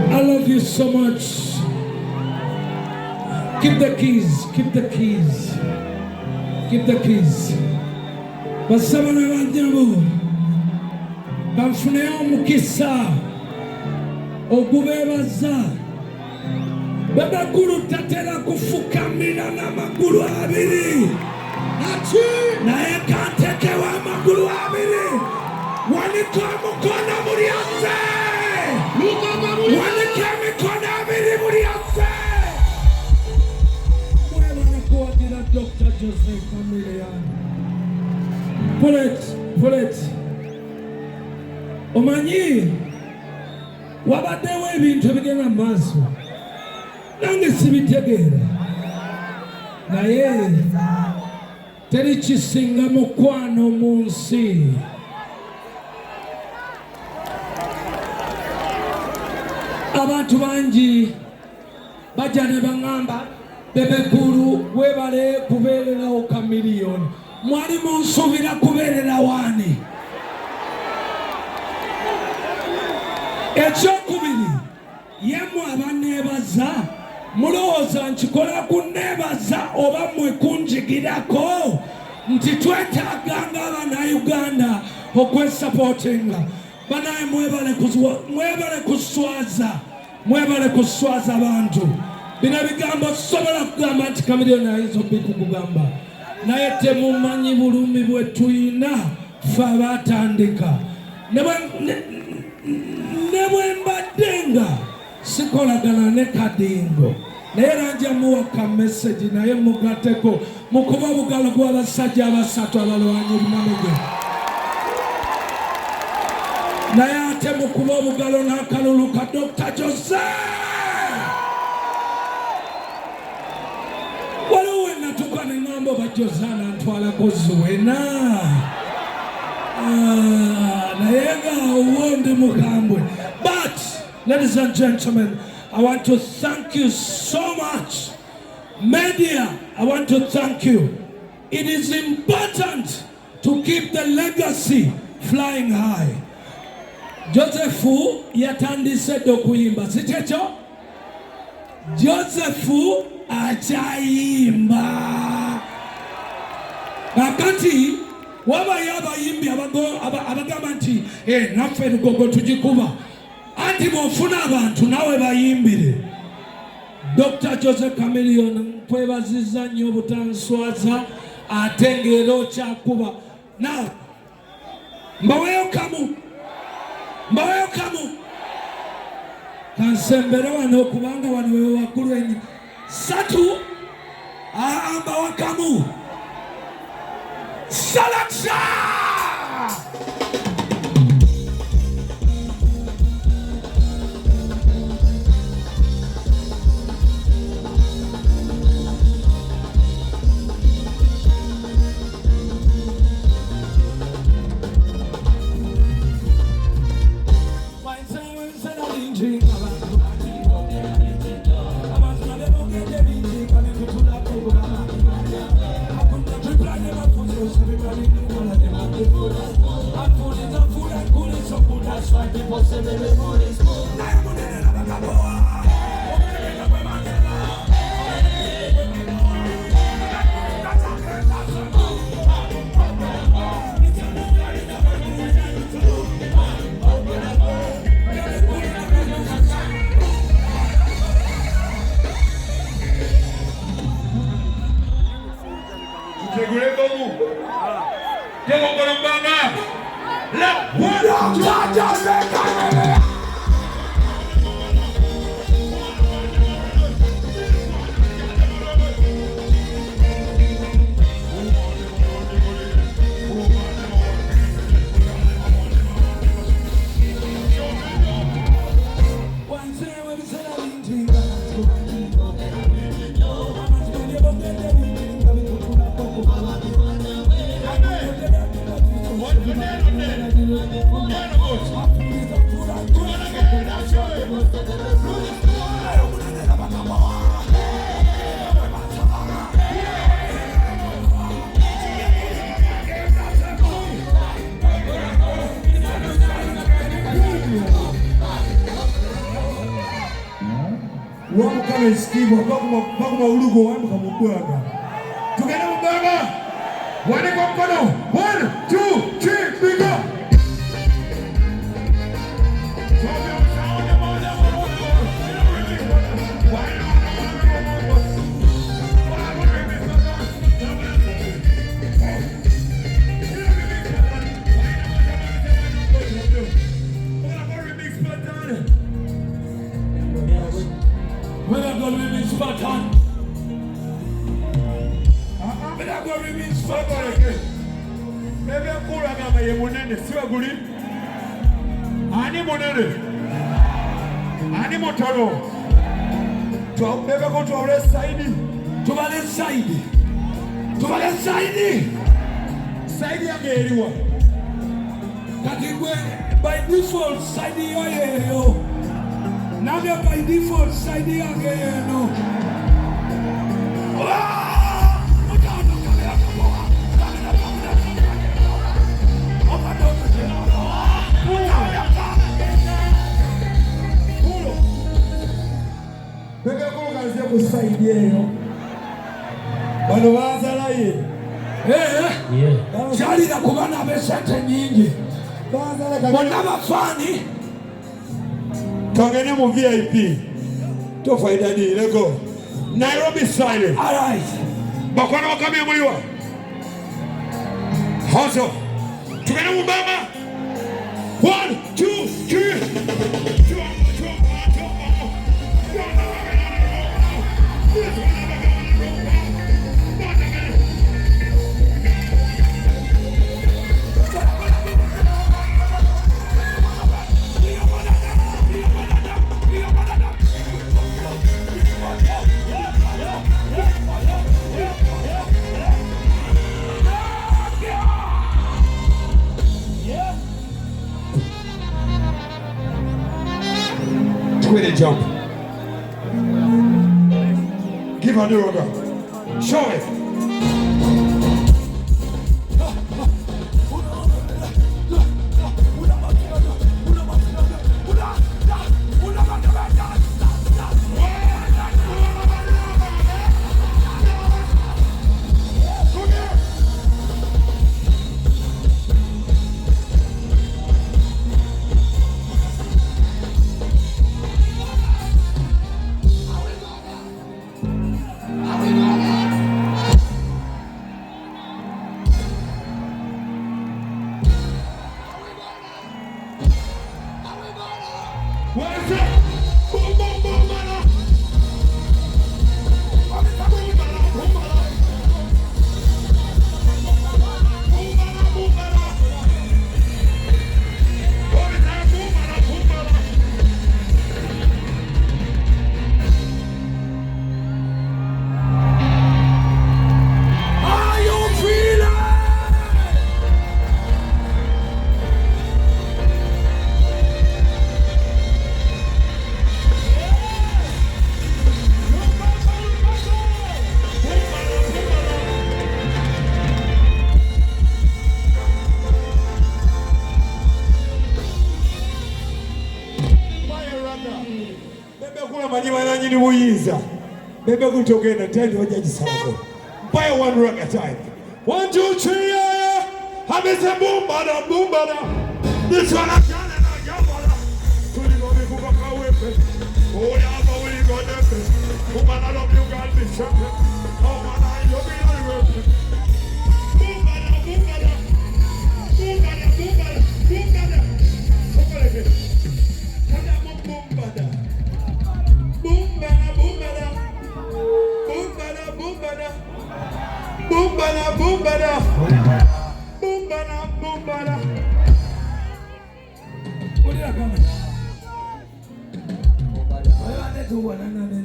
I love you so much. Keep the keys, keep the keys, keep the keys. Basabana banjabu banfuneo mukisa ogubebaza BebeCool tatera kufukamira na magulu abiri naye kantekewa magulu abiri wanika mukono mulianze wanika mikono abiri mulianze Dr.Jose Chameleone. Pull it. Omanyi wabadewe ebintu bigenda maaso nange sibitegera naye teri kisinga mukwano mu nsi. Abantu bangi bajja ne baŋŋamba BebeCool webale kubeererawo Chameleone. Mwali munsuubira kubeerera wani? Ekyokubiri yemmwe abanneebaza mulowooza nkikola kunneebaza oba mmwe kunjigirako nti twetaaganga Abannayuganda okwesapootinga. Banaye mwebale kuswaza abantu. Bino bigambo sobola kugamba nti Chameleone ayinza okubikugamba naye temumanyi bulumi bwe tuyina ffe abatandika. Ne bwe mbaddenga sikolagana ne kadingo naye era nja muwaka message naye mugateko mukuba obugalo gw'abasajja abasatu abalwanyi ebinamige naye ate mukuba obugalo n'akalulu ka Dr.Jose. Waliwo enatuka ne ŋŋamba bajozana ntwalako zuwena naye ng'awo ndi mukambwe. But ladies and gentlemen, I want to thank you so much. Media, I want to thank you. It is important to keep the legacy flying high. Joseph yatandise okuyimba, si kyekyo? Joseph achayimba. Kakati waba yaba yimbi abagamba nti naffe lugogo tugikuba anti bw'ofuna abantu nawe bayimbire. Dr.Jose Chameleone nkwebaziza nnyo obutanswaza ate ng'era okyakuba. Now mbaweyo kamu kansembere wano kubanga wano wewe waggulu ennyo satu mbawa kamu salaksa. Wako kama iskiwa, wako maulugo wangu kama mbwaga. Tukene mbwaga. Wane kwa mkono. 1, 2, 3, we go. BebeCool agamba ye munene siwe guli ani munene ani motoro BebeCool tubale saidi yange eriwa kati gwe by default saidi yoyeyo nabyo by default saidi yange yeno. BebeCool kaze kusaidia yo bano bazala ye kyalira kubana abesente nyingi bonna bafani tongene mu VIP tofaida ni lego Nairobi style. All right. Bakwana wakamia muliwa Hozo tukene mu baba 1, 2, 3 Twitty jump. Give her the rubber. Show it. BebeCool together, tell you what you say. Buy one rock at a time. 1, 2, 3, yeah. I miss a boom, bada, boom, bada. This one I can and I can, bada. So you know me, who got my weapon. Oh, yeah, but we got them. Oh, man, I love you, God, be champion. Oh, man, I love you, God, weapon. Boom, bada, boom, bada. Boom, bada, boom, bada. Boom, bada. Come on, again. Come on, boom, bada. Boom, bada, boom, bada. Boom, bada, boom, bada. Boom, bada, boom, bada. Boom, bada, boom, bada. What are you coming? I want to do one another.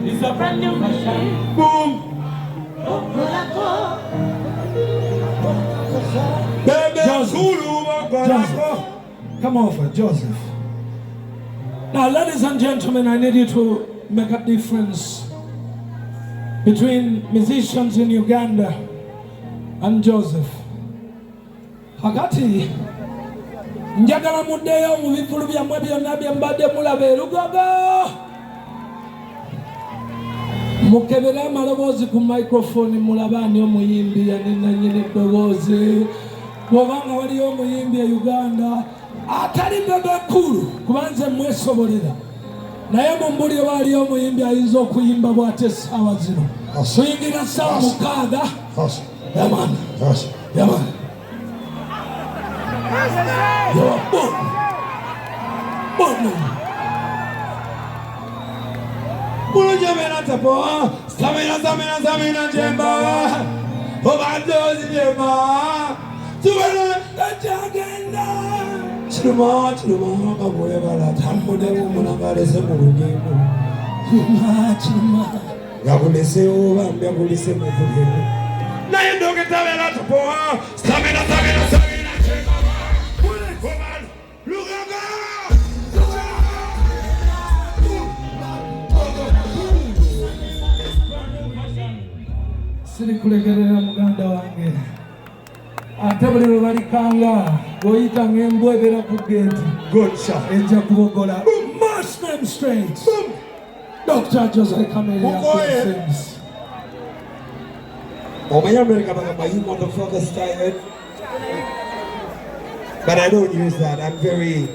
It's a brand new machine. Boom. Joseph, come over, Joseph. Now, ladies and gentlemen, I need you to make a difference between musicians in Uganda and Joseph. Hakati, njagala muddeyo mu bivulu byammwe byonna bye mbadde mulaba erugogo. Mukebere amaloboozi ku microphone mulaba ani omuyimbi yanenanyini eddoboozi. Bw'obanga waliyo omuyimbi e Uganda atali BebeCool kuba nze mwesobolera. Naye mumbulire waliyo omuyimbi ayinza okuyimba bw'ate essaawa zino. Tuyingira ssaawa 6. Yaman. Yaman. Boom. Boom. Jamena tapoa, Samina Jemba, Obandozi Jemba, Tuela, Jagenda, Chuma, Kabueva, Tamode, Munagare, Semurugimo, Chuma, Yabulise, and Yabulise, Nine Doga Tamena tapoa, Samina Jemba. Siri kulekerera muganda wange ate buli lwe balikanga bw'oyita ng'embwa ebeera ku geeti ejja kubogola. March them straight. Dr.Jose Chameleone sings. My American you motherfucker style, but I don't use that. I'm very